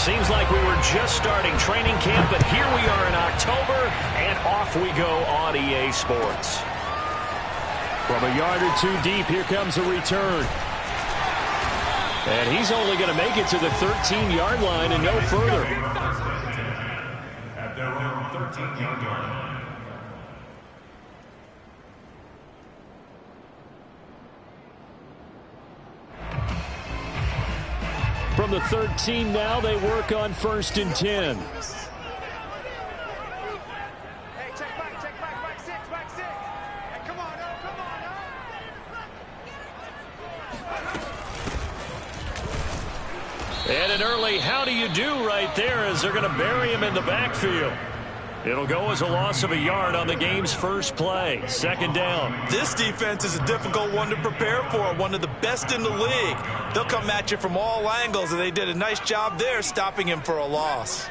Seems like we were just starting training camp, but here we are in October, and off we go on EA Sports. From a yard or two deep, here comes a return. And he's only going to make it to the 13-yard line and no further. At their own 13-yard line. From the 13 now, they work on 1st and 10. And an early how do you do right there as they're going to bury him in the backfield. It'll go as a loss of a yard on the game's first play. 2nd down. This defense is a difficult one to prepare for, one of the best in the league. They'll come at you from all angles, and they did a nice job there stopping him for a loss.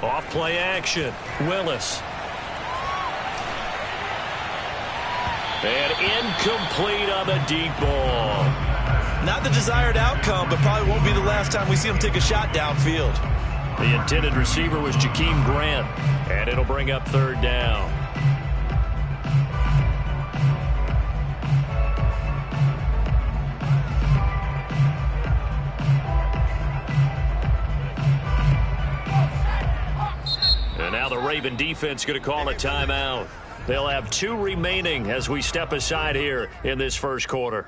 Off play action. Willis. And incomplete on the deep ball. Not the desired outcome, but probably won't be the last time we see him take a shot downfield. The intended receiver was Jakeem Grant, and it'll bring up 3rd down. And now the Raven defense going to call a timeout. They'll have 2 remaining as we step aside here in this first quarter.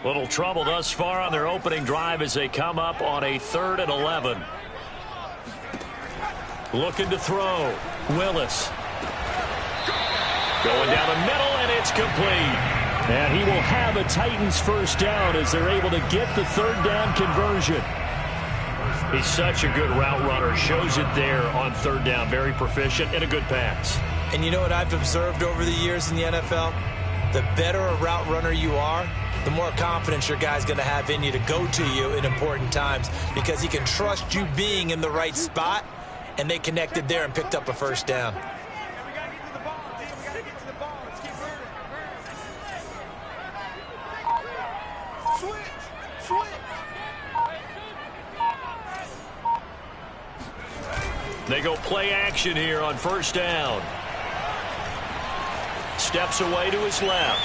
Little trouble thus far on their opening drive as they come up on a 3rd and 11. Looking to throw. Willis. Going down the middle, and it's complete. And he will have a Titans first down as they're able to get the 3rd down conversion. He's such a good route runner. Shows it there on 3rd down. Very proficient and a good pass. And you know what I've observed over the years in the NFL? The better a route runner you are, the more confidence your guy's going to have in you to go to you in important times because he can trust you being in the right spot, and they connected there and picked up a first down. They go play action here on 1st down. Steps away to his left.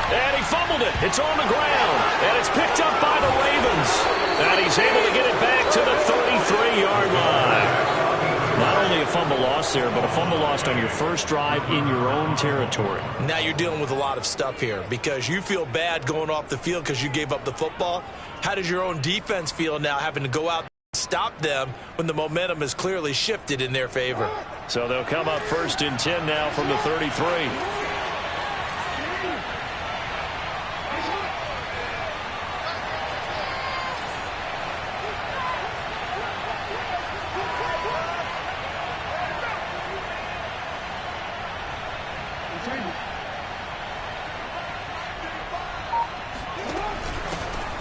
And he fumbled it. It's on the ground. And it's picked up by the Ravens. And he's able to get it back to the 33-yard line. Not only a fumble loss there, but a fumble lost on your first drive in your own territory. Now you're dealing with a lot of stuff here because you feel bad going off the field because you gave up the football. How does your own defense feel now having to go out and stop them when the momentum is clearly shifted in their favor? So they'll come up 1st and 10 now from the 33.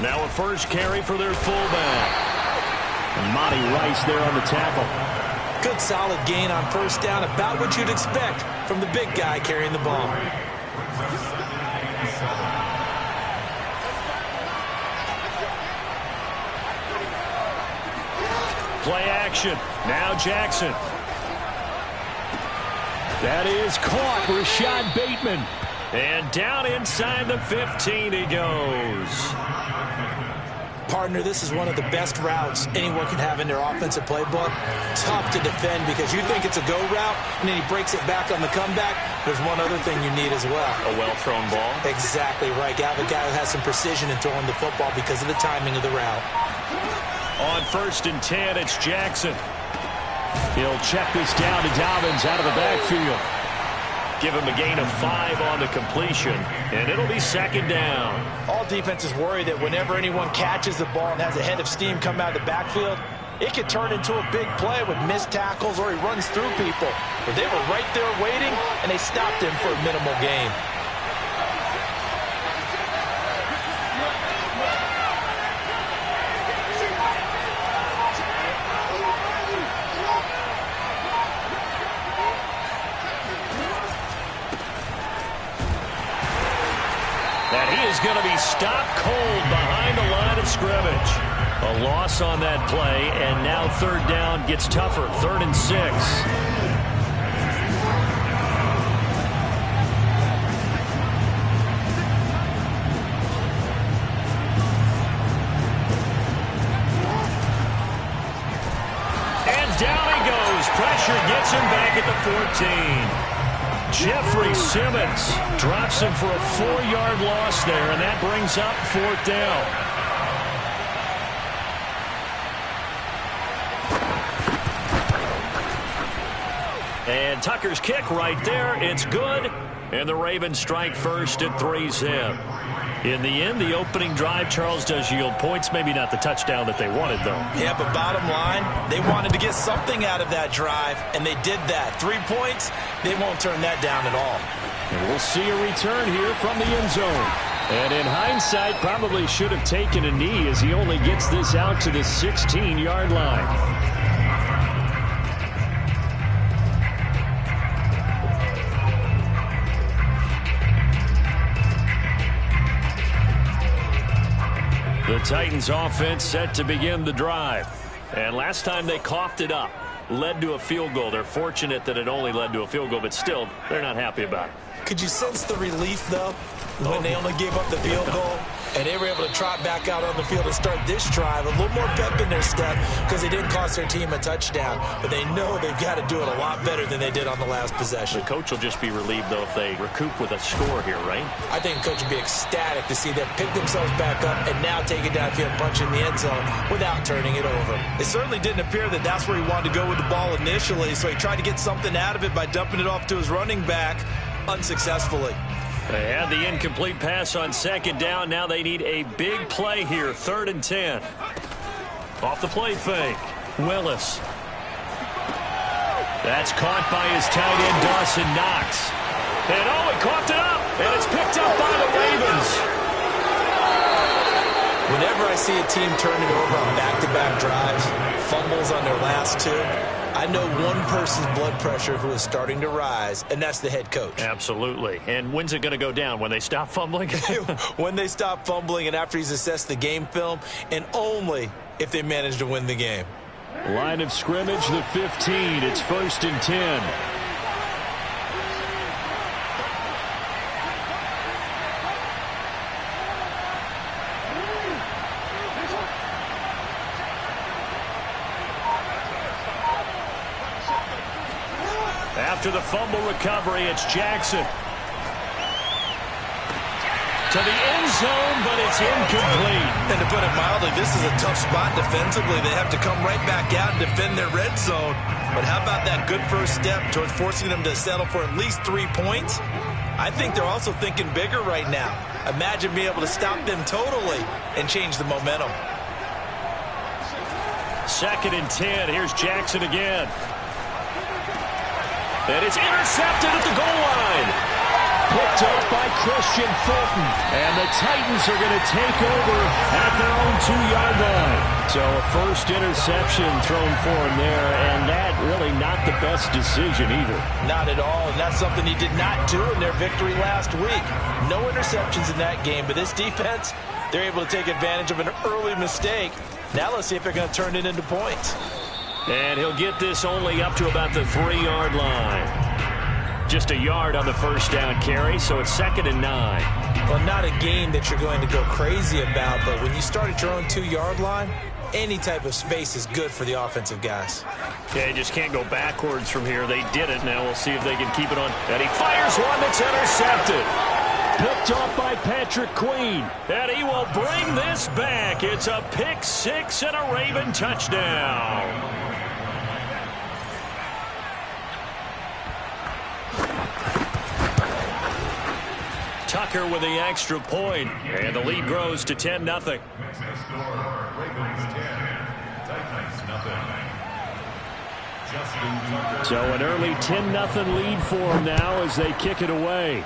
Now a first carry for their fullback. And Monty Rice there on the tackle. Good solid gain on 1st down, about what you'd expect from the big guy carrying the ball. Play action. Now Jackson. That is caught. Rashad Bateman. And down inside the 15 he goes. Partner, this is one of the best routes anyone can have in their offensive playbook. Tough to defend because you think it's a go route, and then he breaks it back on the comeback. There's one other thing you need as well. A well-thrown ball? Exactly right. You have a guy who has some precision in throwing the football because of the timing of the route. On 1st and 10, it's Jackson. He'll check this down to Dobbins out of the backfield. give him a gain of 5 on the completion, and it'll be second down. All defenses worry that whenever anyone catches the ball and has a head of steam come out of the backfield, it could turn into a big play with missed tackles or he runs through people. But they were right there waiting, and they stopped him for a minimal gain. And he is going to be stopped cold behind the line of scrimmage. A loss on that play, and now third down gets tougher. 3rd and 6. And down he goes. Pressure gets him back at the 14. Jeffrey Simmons drops him for a 4-yard loss there, and that brings up 4th down. And Tucker's kick right there. It's good. And the Ravens strike first at 3-zip. In the end, the opening drive, Charles, does yield points. Maybe not the touchdown that they wanted, though. Yeah, but bottom line, they wanted to get something out of that drive, and they did that. 3 points, they won't turn that down at all. And we'll see a return here from the end zone. And in hindsight, probably should have taken a knee as he only gets this out to the 16-yard line. The Titans offense set to begin the drive. And last time they coughed it up, led to a field goal. They're fortunate that it only led to a field goal, but still, they're not happy about it. Could you sense the relief, though, when they only gave up the field goal? And they were able to trot back out on the field and start this drive. A little more pep in their step because they didn't cost their team a touchdown. But they know they've got to do it a lot better than they did on the last possession. The coach will just be relieved, though, if they recoup with a score here, right? I think the coach would be ecstatic to see them pick themselves back up and now take it downfield and punch in the end zone without turning it over. It certainly didn't appear that that's where he wanted to go with the ball initially, so he tried to get something out of it by dumping it off to his running back unsuccessfully. They had the incomplete pass on second down. Now they need a big play here. 3rd and 10. Off the play fake. Willis. That's caught by his tight end, Dawson Knox. And he coughed it up. And it's picked up by the Ravens. Whenever I see a team turn it over on back-to-back drives, fumbles on their last 2, I know one person's blood pressure who is starting to rise, and that's the head coach. Absolutely. And when's it going to go down? When they stop fumbling? When they stop fumbling and after he's assessed the game film, and only if they manage to win the game. Line of scrimmage, the 15. It's 1st and 10. After the fumble recovery, it's Jackson. To the end zone, but it's incomplete. And to put it mildly, this is a tough spot defensively. They have to come right back out and defend their red zone. But how about that good first step towards forcing them to settle for at least 3 points? I think they're also thinking bigger right now. Imagine being able to stop them totally and change the momentum. 2nd and 10. Here's Jackson again. And it's intercepted at the goal line. Picked up by Christian Fulton. And the Titans are going to take over at their own 2-yard line. So a first interception thrown for him there, and that really not the best decision either. Not at all, and that's something he did not do in their victory last week. No interceptions in that game, but this defense, they're able to take advantage of an early mistake. Now let's see if they're going to turn it into points. And he'll get this only up to about the 3-yard line. Just a yard on the first down carry, so it's 2nd and 9. Well, not a game that you're going to go crazy about, but when you start at your own 2-yard line, any type of space is good for the offensive guys. Okay, just can't go backwards from here. They did it. Now we'll see if they can keep it on. And he fires one that's intercepted. Picked off by Patrick Queen. And he will bring this back. It's a pick 6 and a Raven touchdown. Tucker with the extra point, and the lead grows to 10-0. Next score, Ravens 10, Titans nothing. Justin Tucker. So an early 10-0 lead for them now as they kick it away.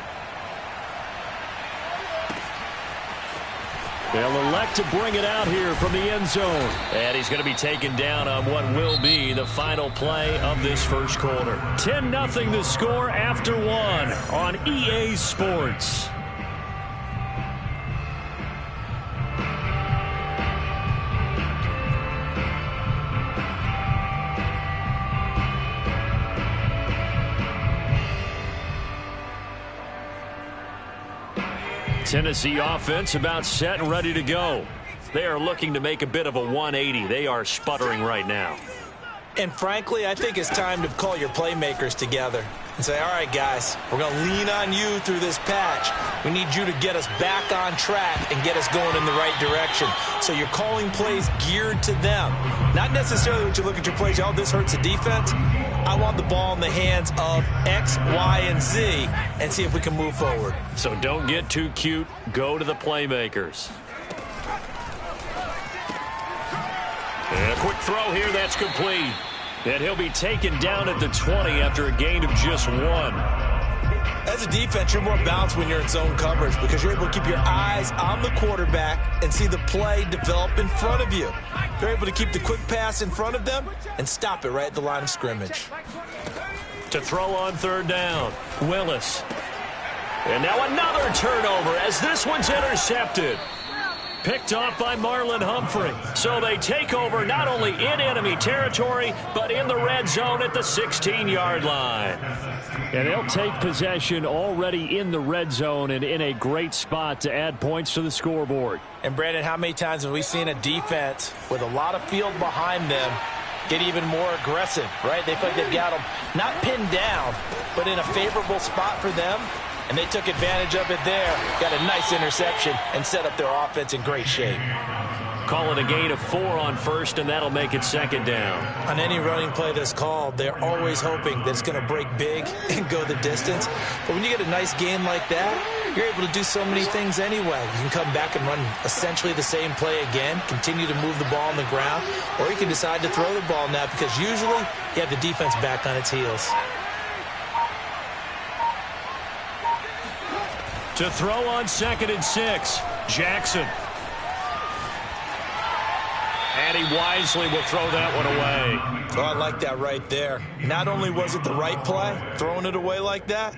They'll elect to bring it out here from the end zone. And he's going to be taken down on what will be the final play of this first quarter. 10-0 the score after one on EA Sports. Tennessee offense about set and ready to go. They are looking to make a bit of a 180. They are sputtering right now. And frankly, I think it's time to call your playmakers together and say, all right, guys, we're going to lean on you through this patch. We need you to get us back on track and get us going in the right direction. So you're calling plays geared to them. Not necessarily when you look at your plays, oh, this hurts the defense. I want the ball in the hands of X, Y, and Z and see if we can move forward. So don't get too cute. Go to the playmakers. And a quick throw here. That's complete. And he'll be taken down at the 20 after a gain of just 1. As a defense, you're more balanced when you're in zone coverage because you're able to keep your eyes on the quarterback and see the play develop in front of you. You're able to keep the quick pass in front of them and stop it right at the line of scrimmage. To throw on third down, Willis. And now another turnover as this one's intercepted. Picked off by Marlon Humphrey. So they take over not only in enemy territory, but in the red zone at the 16-yard line. And they'll take possession already in the red zone and in a great spot to add points to the scoreboard. And, Brandon, how many times have we seen a defense with a lot of field behind them get even more aggressive, right? They feel like they've got them not pinned down, but in a favorable spot for them. And they took advantage of it there. Got a nice interception and set up their offense in great shape. Call it a gain of 4 on first, and that'll make it second down. On any running play that's called, they're always hoping that it's going to break big and go the distance. But when you get a nice gain like that, you're able to do so many things anyway. You can come back and run essentially the same play again, continue to move the ball on the ground, or you can decide to throw the ball now because usually you have the defense back on its heels. To throw on 2nd and 6, Jackson. And he wisely will throw that one away. Oh, I like that right there. Not only was it the right play, throwing it away like that,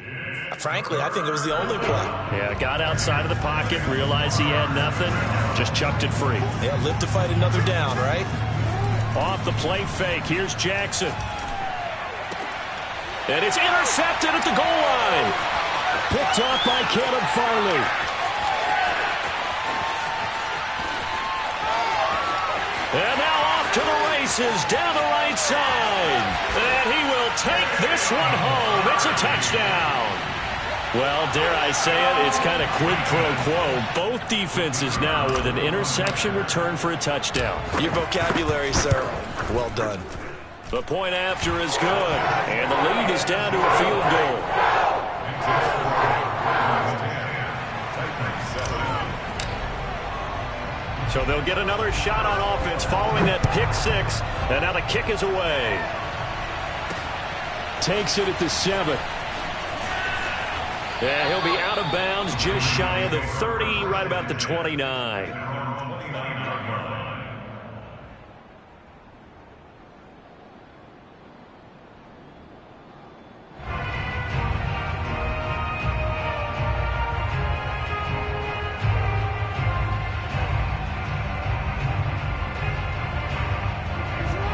frankly, I think it was the only play. Yeah, got outside of the pocket, realized he had nothing, just chucked it free. Yeah, live to fight another down, right? Off the play fake, here's Jackson. And it's intercepted at the goal line. Picked off by Caleb Farley. And now off to the races down the right side. And he will take this one home. It's a touchdown. Well, dare I say it, it's kind of quid pro quo. Both defenses now with an interception return for a touchdown. Your vocabulary, sir. Well done. The point after is good. And the lead is down to a field goal. So they'll get another shot on offense following that pick 6. And now the kick is away. Takes it at the 7. Yeah, he'll be out of bounds just shy of the 30, right about the 29.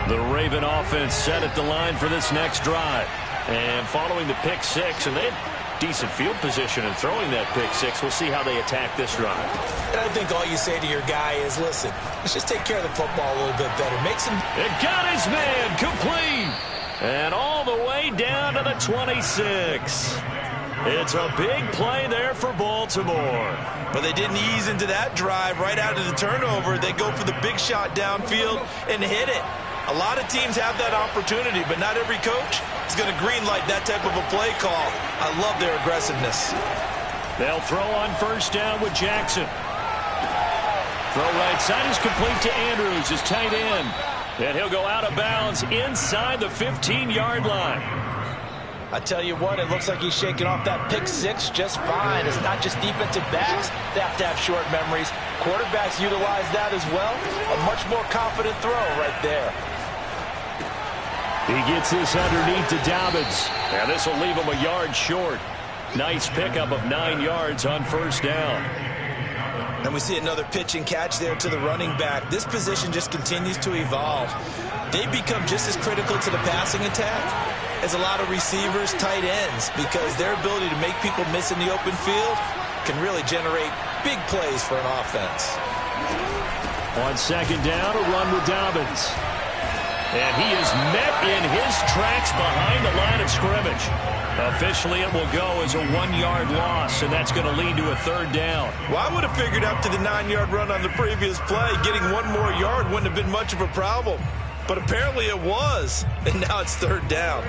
The Raven offense set at the line for this next drive. And following the pick 6, and they had decent field position in throwing that pick 6. We'll see how they attack this drive. And I think all you say to your guy is, listen, let's just take care of the football a little bit better. Make some... It got his man complete. And all the way down to the 26. It's a big play there for Baltimore. But they didn't ease into that drive right out of the turnover. They go for the big shot downfield and hit it. A lot of teams have that opportunity, but not every coach is going to greenlight that type of a play call. I love their aggressiveness. They'll throw on first down with Jackson. Throw right side is complete to Andrews, his tight end. And he'll go out of bounds inside the 15-yard line. I tell you what, it looks like he's shaking off that pick six just fine. It's not just defensive backs that have to have short memories. Quarterbacks utilize that as well. A much more confident throw right there. He gets this underneath to Dobbins. And this will leave him a yard short. Nice pickup of 9 yards on first down. And we see another pitch and catch there to the running back. This position just continues to evolve. They become just as critical to the passing attack as a lot of receivers, tight ends, because their ability to make people miss in the open field can really generate big plays for an offense. On second down, a run with Dobbins. And he is met in his tracks behind the line of scrimmage. Officially, it will go as a 1-yard loss, and that's going to lead to a third down. Well, I would have figured after the 9-yard run on the previous play, getting 1 more yard wouldn't have been much of a problem. But apparently it was, and now it's third down.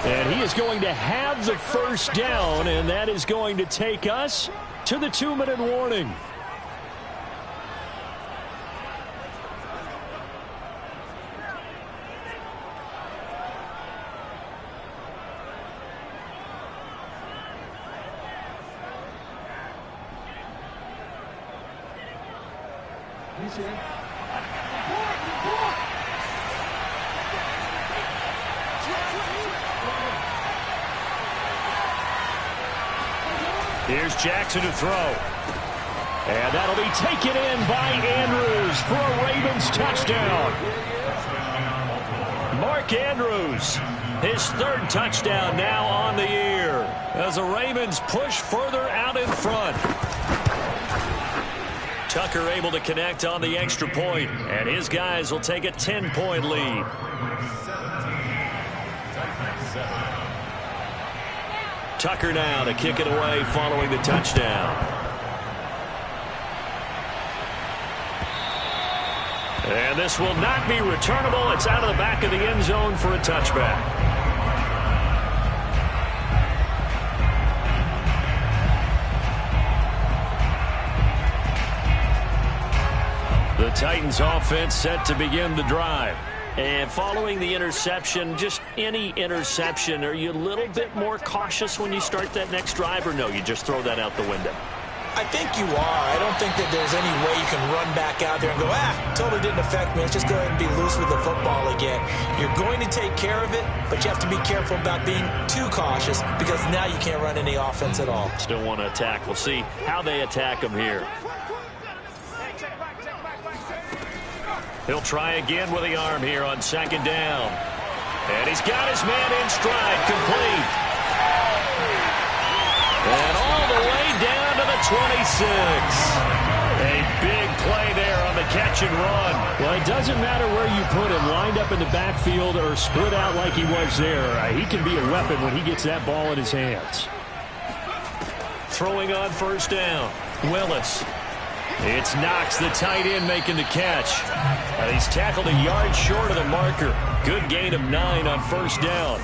And he is going to have the first down, and that is going to take us to the 2-minute warning. Here's Jackson to throw. And that'll be taken in by Andrews for a Ravens touchdown. Mark Andrews, his 3rd touchdown now on the year as the Ravens push further out in front. Tucker able to connect on the extra point, and his guys will take a 10-point lead. Tucker now to kick it away following the touchdown. And this will not be returnable. It's out of the back of the end zone for a touchback. The Titans offense set to begin the drive. And following the interception, just any interception, are you a little bit more cautious when you start that next drive, or no, you just throw that out the window? I think you are. I don't think that there's any way you can run back out there and go, totally didn't affect me. Let's just go ahead and be loose with the football again. You're going to take care of it, but you have to be careful about being too cautious because now you can't run any offense at all. Still want to attack. We'll see how they attack them here. He'll try again with the arm here on second down. And he's got his man in stride, complete. And all the way down to the 26. A big play there on the catch and run. Well, it doesn't matter where you put him, lined up in the backfield or split out like he was there. He can be a weapon when he gets that ball in his hands. Throwing on first down, Willis. It's Knox, the tight end, making the catch. And he's tackled a yard short of the marker. Good gain of 9 on first down.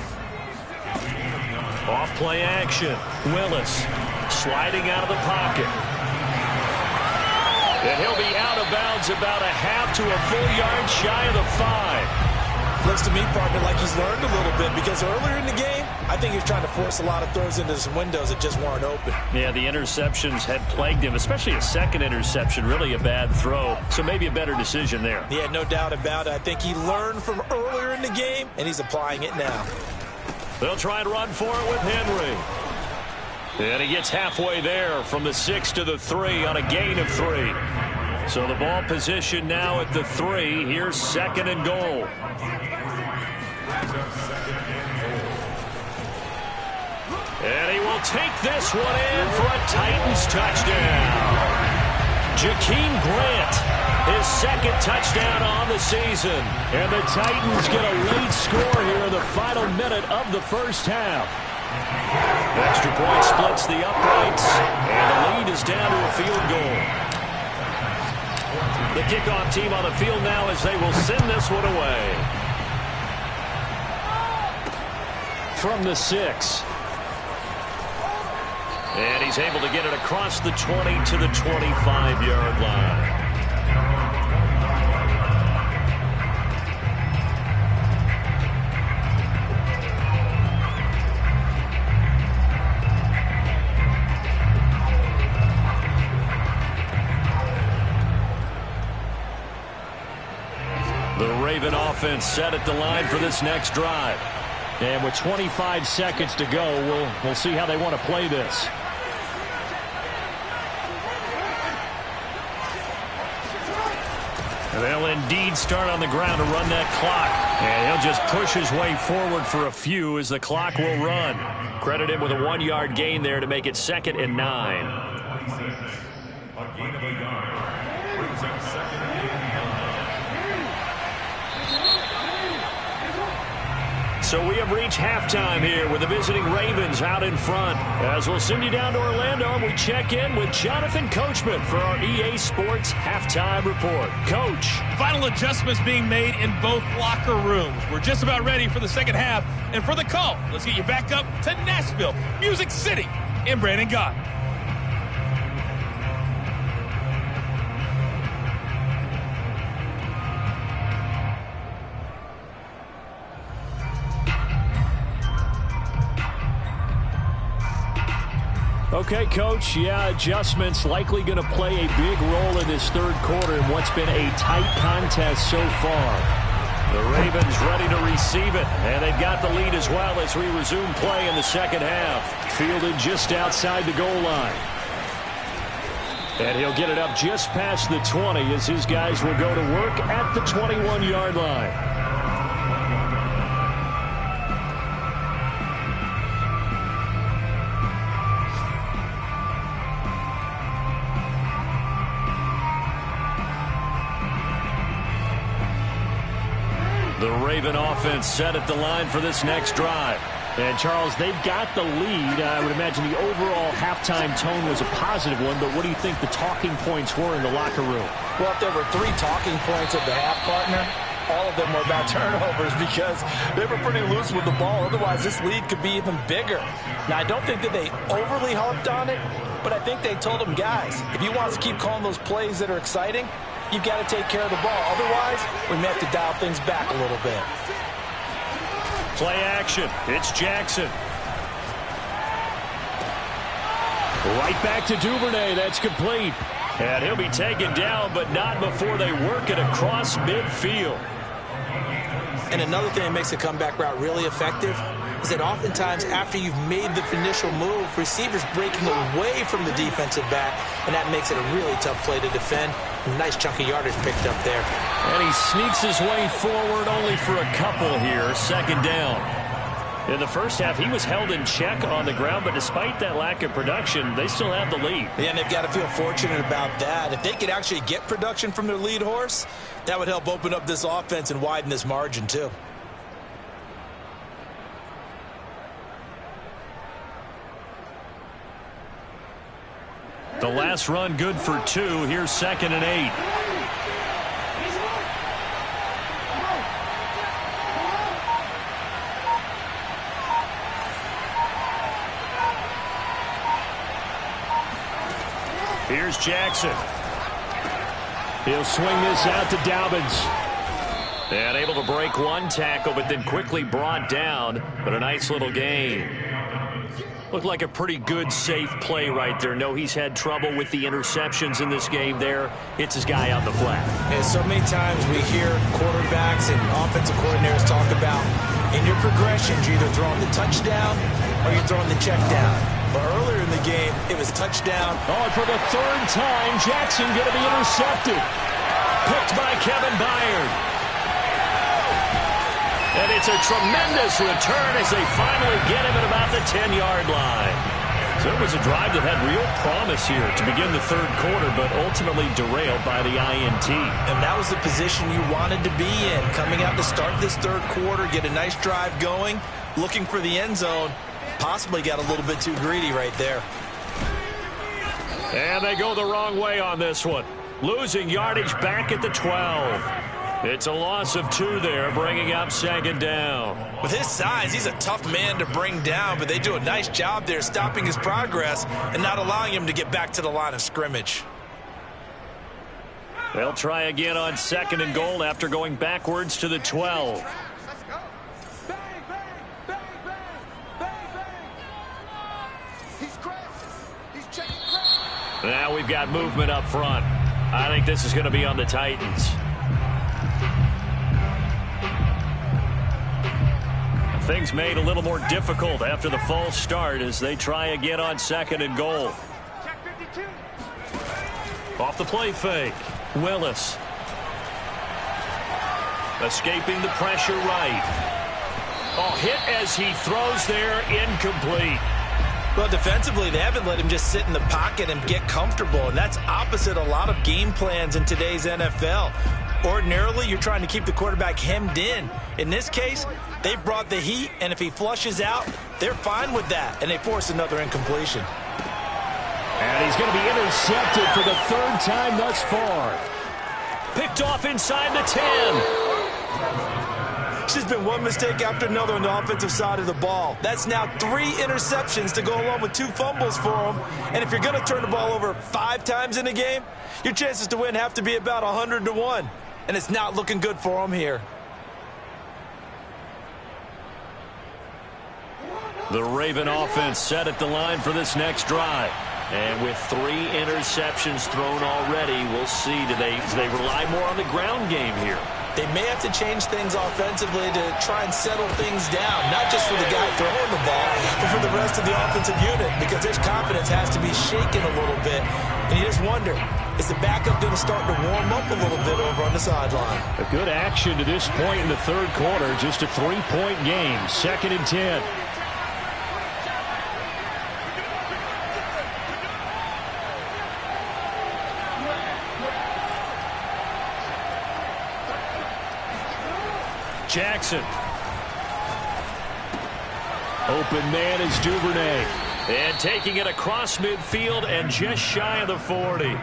Off play action. Willis sliding out of the pocket. And he'll be out of bounds about a half to a full yard shy of the 5. Looks to me, partner, like he's learned a little bit because earlier in the game, I think he was trying to force a lot of throws into some windows that just weren't open. Yeah, the interceptions had plagued him, especially a second interception, really a bad throw. So maybe a better decision there. Yeah, no doubt about it. I think he learned from earlier in the game, and he's applying it now. They'll try and run for it with Henry. And he gets halfway there from the 6 to the 3 on a gain of 3. So the ball position now at the 3. Here's second and goal. And he will take this one in for a Titans touchdown. Jakeem Grant, his 2nd touchdown on the season. And the Titans get a late score here in the final minute of the first half. Extra point splits the uprights, and the lead is down to a field goal. The kickoff team on the field now as they will send this one away. from the 6. And he's able to get it across the 20 to the 25-yard line. The Raven offense set at the line for this next drive. And with 25 seconds to go, we'll see how they want to play this. They'll indeed start on the ground to run that clock. And he'll just push his way forward for a few as the clock will run. Credit him with a 1-yard gain there to make it 2nd and 9. A gain of a yard brings up 2nd and 9. So we have reached halftime here with the visiting Ravens out in front. As we'll send you down to Orlando, and we check in with Jonathan Coachman for our EA Sports Halftime Report. Coach. Final adjustments being made in both locker rooms. We're just about ready for the second half. And for the call, let's get you back up to Nashville, Music City, in Brandon God. Okay, Coach, adjustments likely going to play a big role in this third quarter in what's been a tight contest so far. The Ravens ready to receive it, and they've got the lead as well as we resume play in the second half. Fielded just outside the goal line. And he'll get it up just past the 20 as his guys will go to work at the 21-yard line. The Raven offense set at the line for this next drive. And, Charles, they've got the lead. I would imagine the overall halftime tone was a positive one, but what do you think the talking points were in the locker room? Well, if there were 3 talking points at the half, partner, all of them were about turnovers because they were pretty loose with the ball. Otherwise, this lead could be even bigger. Now, I don't think that they overly harped on it, but I think they told them, guys, if you want us to keep calling those plays that are exciting, you've got to take care of the ball. Otherwise, we may have to dial things back a little bit. Play action. It's Jackson. Right back to Duvernay. That's complete. And he'll be taken down, but not before they work it across midfield. And another thing that makes a comeback route really effective is that oftentimes after you've made the initial move, receivers breaking away from the defensive back, and that makes it a really tough play to defend. A nice chunk of yardage picked up there. And he sneaks his way forward only for a couple here. 2nd down. In the first half, he was held in check on the ground, but despite that lack of production, they still have the lead. Yeah, and they've got to feel fortunate about that. If they could actually get production from their lead horse, that would help open up this offense and widen this margin too. The last run good for 2. Here's 2nd and 8. Here's Jackson. He'll swing this out to Dobbins. And able to break one tackle, but then quickly brought down. But a nice little gain. Looked like a pretty good, safe play right there. No, he's had trouble with the interceptions in this game there. Hits his guy out the flat. And so many times we hear quarterbacks and offensive coordinators talk about in your progressions, you're either throwing the touchdown or you're throwing the check down. But earlier in the game, it was touchdown. Oh, and for the 3rd time, Jackson going to be intercepted. Picked by Kevin Byard. And it's a tremendous return as they finally get him at about the 10-yard line. So it was a drive that had real promise here to begin the third quarter, but ultimately derailed by the INT. And that was the position you wanted to be in, coming out to start this third quarter, get a nice drive going, looking for the end zone. Possibly got a little bit too greedy right there. And they go the wrong way on this one. Losing yardage back at the 12. It's a loss of 2 there, bringing up 2nd down. With his size, he's a tough man to bring down, but they do a nice job there stopping his progress and not allowing him to get back to the line of scrimmage. They'll try again on 2nd and goal after going backwards to the 12. Now we've got movement up front. I think this is going to be on the Titans. Things made a little more difficult after the false start as they try again on 2nd and goal. Off the play fake. Willis. Escaping the pressure right. Oh, hit as he throws there, incomplete. Well, defensively, they haven't let him just sit in the pocket and get comfortable, and that's opposite a lot of game plans in today's NFL. Ordinarily, you're trying to keep the quarterback hemmed in. In this case, they brought the heat, and if he flushes out, they're fine with that, and they force another incompletion. And he's going to be intercepted for the 3rd time thus far. Picked off inside the 10. It's just been one mistake after another on the offensive side of the ball. That's now 3 interceptions to go along with 2 fumbles for him. And if you're going to turn the ball over 5 times in a game, your chances to win have to be about 100-1. And it's not looking good for him here. The Raven offense set at the line for this next drive. And with 3 interceptions thrown already, we'll see. Do they rely more on the ground game here? They may have to change things offensively to try and settle things down, not just for the guy throwing the ball, but for the rest of the offensive unit, because their confidence has to be shaken a little bit. And you just wonder, is the backup going to start to warm up a little bit over on the sideline? A good action to this point in the 3rd quarter, just a 3-point game, 2nd and 10. Jackson. Open man is Duvernay. And taking it across midfield and just shy of the 40.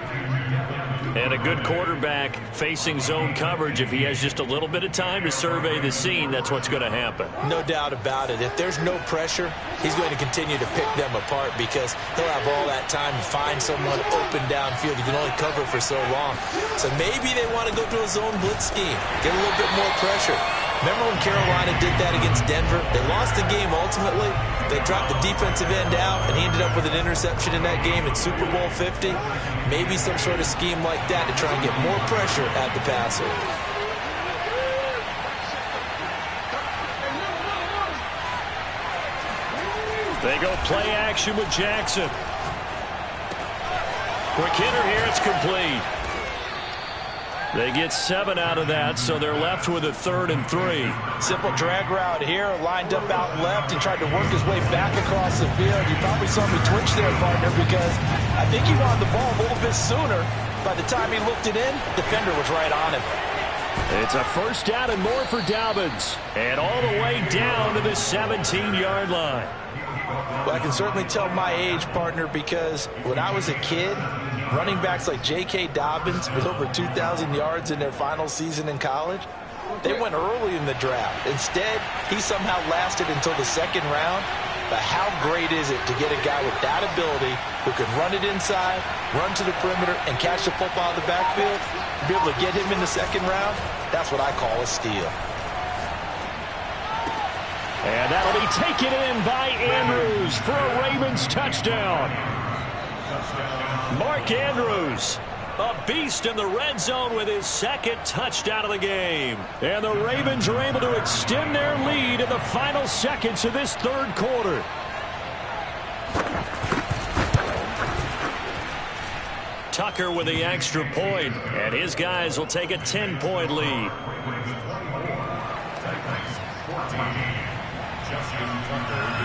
And a good quarterback facing zone coverage. If he has just a little bit of time to survey the scene, that's what's going to happen. No doubt about it. If there's no pressure, he's going to continue to pick them apart because he'll have all that time to find someone open downfield. You can only cover for so long. So maybe they want to go to a zone blitz scheme, get a little bit more pressure. Remember when Carolina did that against Denver? They lost the game ultimately. They dropped the defensive end out, and he ended up with an interception in that game in Super Bowl 50. Maybe some sort of scheme like that to try and get more pressure at the passer. They go play action with Jackson. Quick hitter here, it's complete. They get 7 out of that, so they're left with a 3rd and 3. Simple drag route here, lined up out left and tried to work his way back across the field. You probably saw me twitch there, partner, because I think he wanted the ball a little bit sooner. By the time he looked it in, the defender was right on him. It's a 1st down and more for Dobbins. And all the way down to the 17-yard line. Well, I can certainly tell my age, partner, because when I was a kid, running backs like J.K. Dobbins with over 2,000 yards in their final season in college, they went early in the draft. Instead, he somehow lasted until the 2nd round. But how great is it to get a guy with that ability who can run it inside, run to the perimeter, and catch the football out of the backfield? To be able to get him in the 2nd round, that's what I call a steal. And that'll be taken in by Andrews for a Ravens touchdown. Mark Andrews, a beast in the red zone with his 2nd touchdown of the game. And the Ravens are able to extend their lead in the final seconds of this 3rd quarter. Tucker with the extra point, and his guys will take a 10-point lead.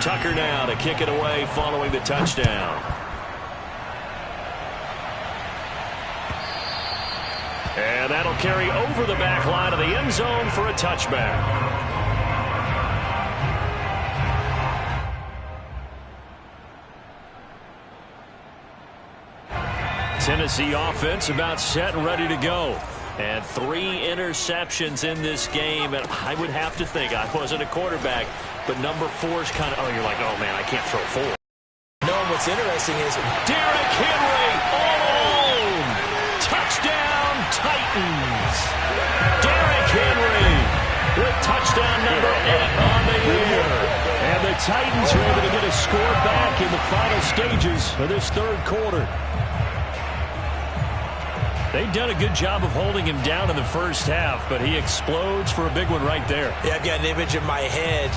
Tucker now to kick it away following the touchdown. And that'll carry over the back line of the end zone for a touchback. Tennessee offense about set and ready to go. And 3 interceptions in this game. And I would have to think, I wasn't a quarterback, but number 4 is kind of, oh, you're like, oh, man, I can't throw 4. No, what's interesting is Derrick Henry all alone. Touchdown, Titans. Derrick Henry with touchdown number 8 on the year. And the Titans are able to get a score back in the final stages of this third quarter. They've done a good job of holding him down in the first half, but he explodes for a big one right there. Yeah, I've got an image in my head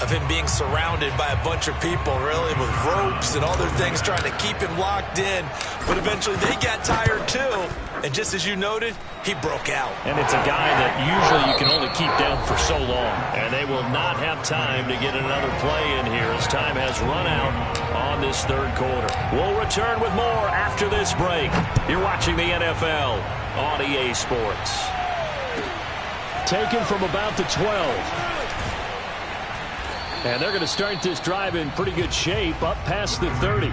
of him being surrounded by a bunch of people, really, with ropes and other things trying to keep him locked in. But eventually they got tired, too. And just as you noted, he broke out. And it's a guy that usually you can only keep down for so long. And they will not have time to get another play in here as time has run out on this third quarter. We'll return with more after this break. You're watching the NFL on EA Sports. Taken from about the 12. And they're going to start this drive in pretty good shape up past the 30.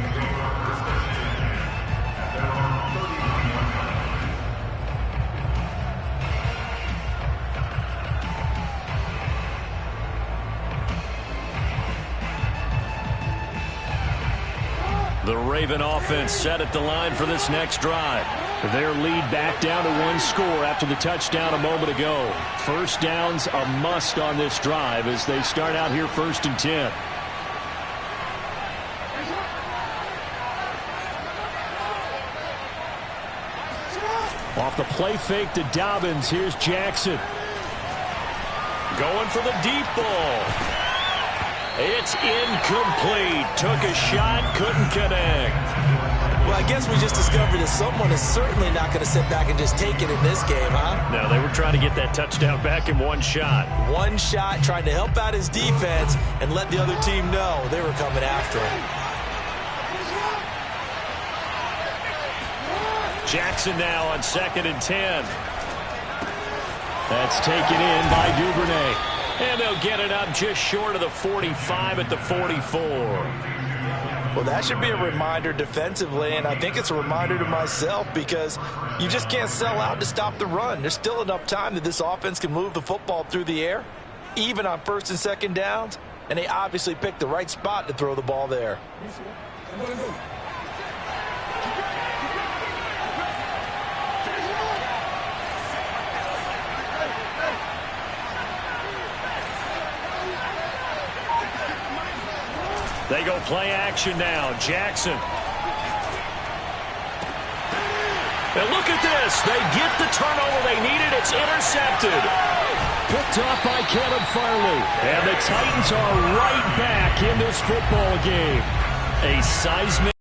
The Raven offense set at the line for this next drive. Their lead back down to 1 score after the touchdown a moment ago. First downs a must on this drive as they start out here 1st and 10. Off the play fake to Dobbins. Here's Jackson. Going for the deep ball. It's incomplete. Took a shot, couldn't connect. Well, I guess we just discovered that someone is certainly not going to sit back and just take it in this game, huh? No, they were trying to get that touchdown back in 1 shot. 1 shot, trying to help out his defense and let the other team know they were coming after him. Jackson now on 2nd and 10. That's taken in by Duvernay. And they'll get it up just short of the 45 at the 44. Well, that should be a reminder defensively, and I think it's a reminder to myself because you just can't sell out to stop the run. There's still enough time that this offense can move the football through the air, even on 1st and 2nd downs, and they obviously picked the right spot to throw the ball there. They go play action now. Jackson. And look at this. They get the turnover they needed. It's intercepted. Picked off by Caleb Farley. And the Titans are right back in this football game. A seismic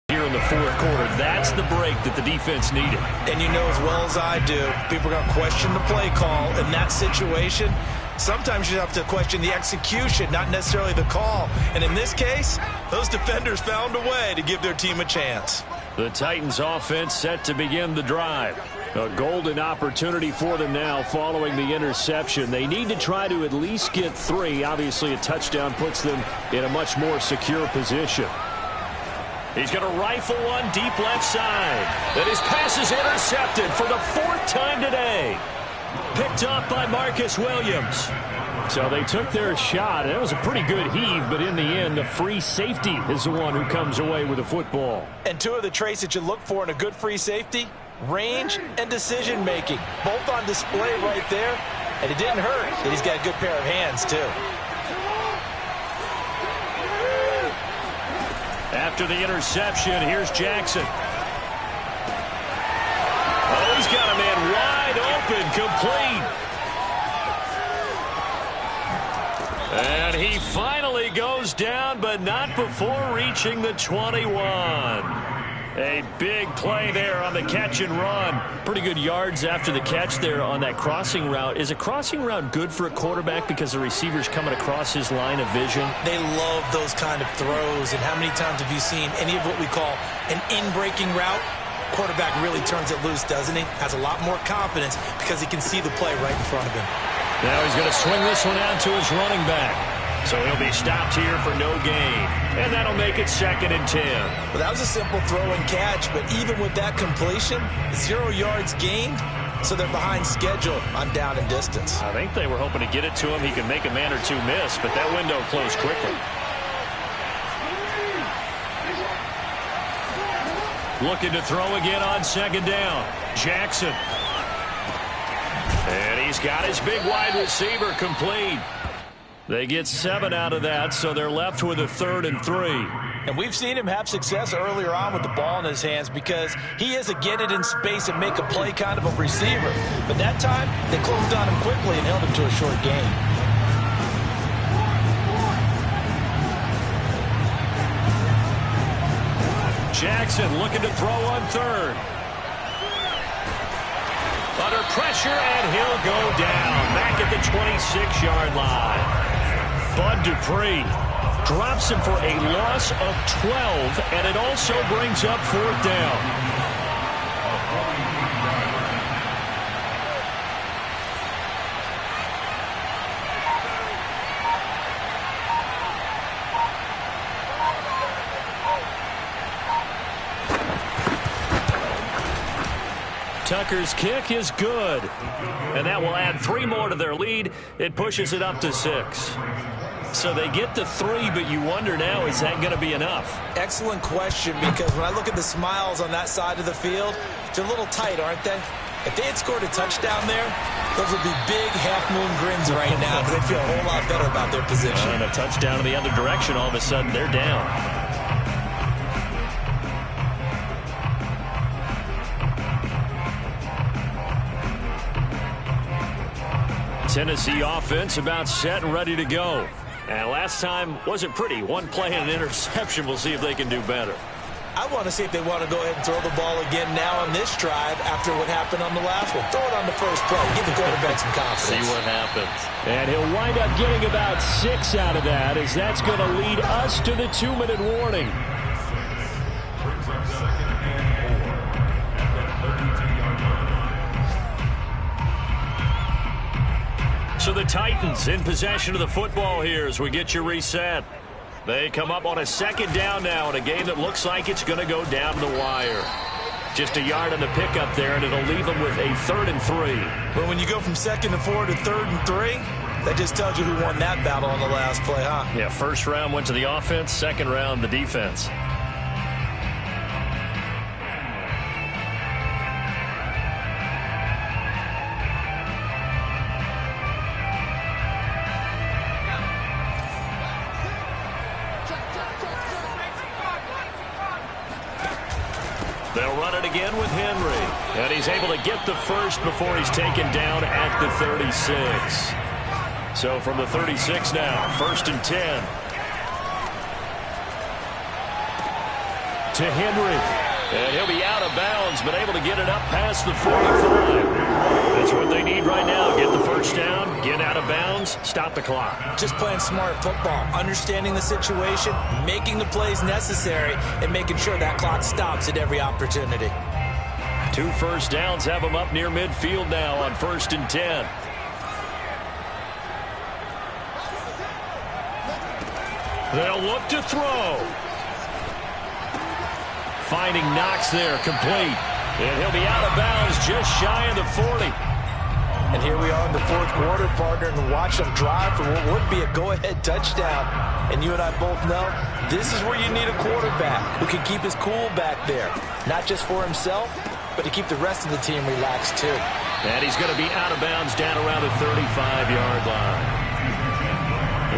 here in the 4th quarter. That's the break that the defense needed. And you know as well as I do, people are going to question the play call in that situation. Sometimes you have to question the execution, not necessarily the call. And in this case, those defenders found a way to give their team a chance. The Titans offense set to begin the drive. A golden opportunity for them now following the interception. They need to try to at least get 3. Obviously, a touchdown puts them in a much more secure position. He's going to rifle one deep left side. Then his pass is intercepted for the 4th time today. Picked off by Marcus Williams. So they took their shot. That was a pretty good heave, but in the end, the free safety is the one who comes away with the football. And 2 of the traits that you look for in a good free safety, range and decision-making. Both on display right there, and it didn't hurt that he's got a good pair of hands, too. After the interception, here's Jackson. Oh, he's got a man wide open, complete. And he finally goes down, but not before reaching the 21. A big play there on the catch and run. Pretty good yards after the catch there on that crossing route. Is a crossing route good for a quarterback because the receiver's coming across his line of vision? They love those kind of throws. And how many times have you seen any of what we call an in-breaking route? Quarterback really turns it loose, doesn't he? Has a lot more confidence because he can see the play right in front of him. Now he's going to swing this one out to his running back. So he'll be stopped here for no gain. And that'll make it 2nd and 10. Well, that was a simple throw and catch, but even with that completion, 0 yards gained, so they're behind schedule on down and distance. I think they were hoping to get it to him. He could make a man or two miss, but that window closed quickly. Looking to throw again on second down. Jackson. And he's got his big wide receiver complete. They get 7 out of that, so they're left with a 3rd and 3. And we've seen him have success earlier on with the ball in his hands because he is a get it in space and make a play kind of a receiver. But that time, they closed on him quickly and held him to a short gain. Jackson looking to throw on 3rd. Under pressure, and he'll go down. Back at the 26-yard line. Bud Dupree drops him for a loss of 12, and it also brings up 4th down. Tucker's kick is good, and that will add 3 more to their lead. It pushes it up to 6. So they get to 3, but you wonder now, is that going to be enough? Excellent question, because when I look at the smiles on that side of the field, they're a little tight, aren't they? If they had scored a touchdown there, those would be big half-moon grins right now, because they feel a whole lot better about their position. And a touchdown in the other direction, all of a sudden they're down. Tennessee offense about set and ready to go. And last time wasn't pretty. 1 play and an interception. We'll see if they can do better. I want to see if they want to go ahead and throw the ball again now on this drive after what happened on the last one. Throw it on the first play. Give the quarterback some confidence. See what happens. And he'll wind up getting about 6 out of that, as that's going to lead us to the 2-minute warning. So the Titans in possession of the football here as we get you reset. They come up on a 2nd down now in a game that looks like it's going to go down the wire. Just a yard on the pickup there, and it'll leave them with a 3rd and 3. But when you go from 2nd and 4 to 3rd and 3, that just tells you who won that battle on the last play, huh? Yeah, 1st round went to the offense, 2nd round the defense. They'll run it again with Henry. And he's able to get the first before he's taken down at the 36. So from the 36 now, 1st and 10. To Henry. And he'll be out of bounds, but able to get it up past the 45. That's what they need right now. Get the first down, get out of bounds, stop the clock. Just playing smart football, understanding the situation, making the plays necessary, and making sure that clock stops at every opportunity. 2 first downs have them up near midfield now on 1st and 10. They'll look to throw. Finding Knox there, complete. And he'll be out of bounds just shy of the 40. And here we are in the 4th quarter, partner, and watch them drive for what would be a go-ahead touchdown. And you and I both know this is where you need a quarterback who can keep his cool back there. Not just for himself, but to keep the rest of the team relaxed too. And he's going to be out of bounds down around the 35-yard line.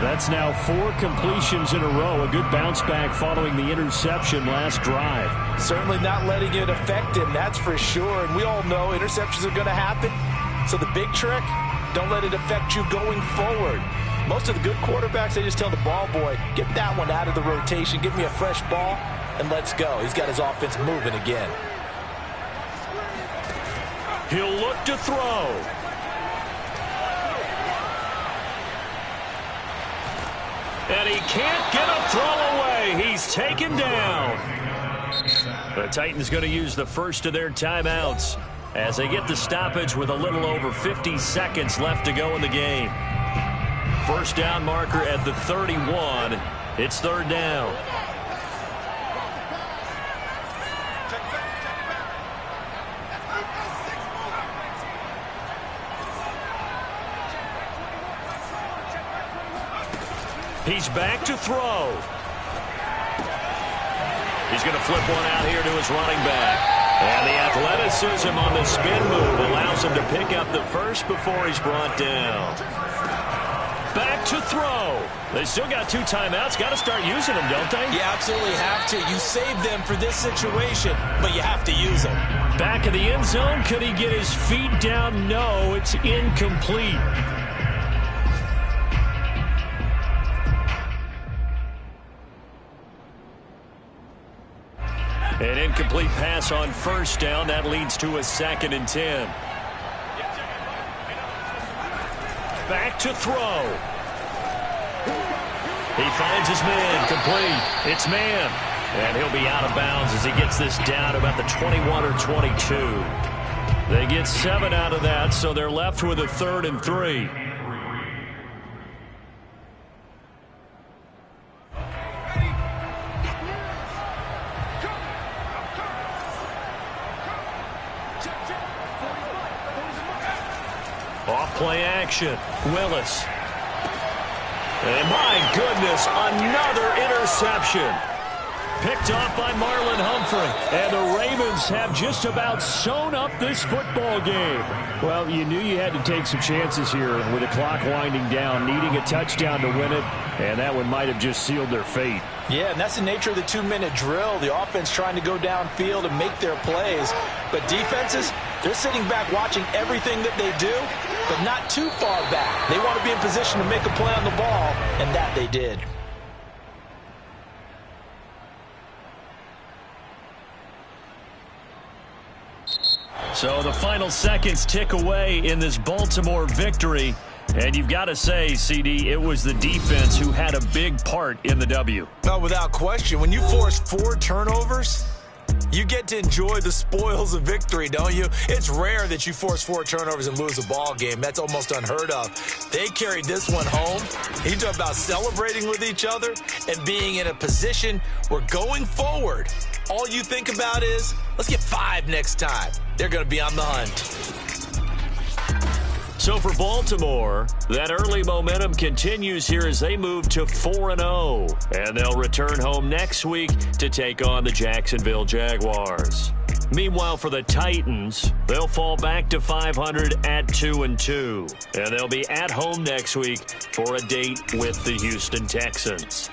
That's now 4 completions in a row. A good bounce back following the interception last drive. Certainly not letting it affect him, that's for sure. And we all know interceptions are going to happen. So the big trick, don't let it affect you going forward. Most of the good quarterbacks, they just tell the ball boy, get that one out of the rotation, give me a fresh ball, and let's go. He's got his offense moving again. He'll look to throw. And he can't get a throw away. He's taken down. The Titans going to use the first of their timeouts as they get the stoppage with a little over 50 seconds left to go in the game. First down marker at the 31. It's 3rd down. He's back to throw. He's going to flip one out here to his running back. And the athleticism on the spin move allows him to pick up the first before he's brought down. Back to throw. They still got 2 timeouts. Got to start using them, don't they? You absolutely have to. You save them for this situation, but you have to use them. Back in the end zone. Could he get his feet down? No, it's incomplete. An incomplete pass on first down. That leads to a 2nd and 10. Back to throw. He finds his man. Complete. It's man. And he'll be out of bounds as he gets this down about the 21 or 22. They get 7 out of that, so they're left with a 3rd and 3. Off play action. Willis. And my goodness, another interception. Picked off by Marlon Humphrey. And the Ravens have just about sewn up this football game. Well, you knew you had to take some chances here with the clock winding down, needing a touchdown to win it, and that one might have just sealed their fate. Yeah, and that's the nature of the 2-minute drill. The offense trying to go downfield and make their plays. But defenses, they're sitting back watching everything that they do, but not too far back. They want to be in position to make a play on the ball, and that they did. So the final seconds tick away in this Baltimore victory. And you've got to say, CD, it was the defense who had a big part in the W. No, without question. When you force 4 turnovers, you get to enjoy the spoils of victory, don't you? It's rare that you force 4 turnovers and lose a ball game. That's almost unheard of. They carried this one home. You talk about celebrating with each other and being in a position where going forward, all you think about is, let's get 5 next time. They're going to be on the hunt. So for Baltimore, that early momentum continues here as they move to 4-0. And they'll return home next week to take on the Jacksonville Jaguars. Meanwhile, for the Titans, they'll fall back to 500 at 2-2. And they'll be at home next week for a date with the Houston Texans.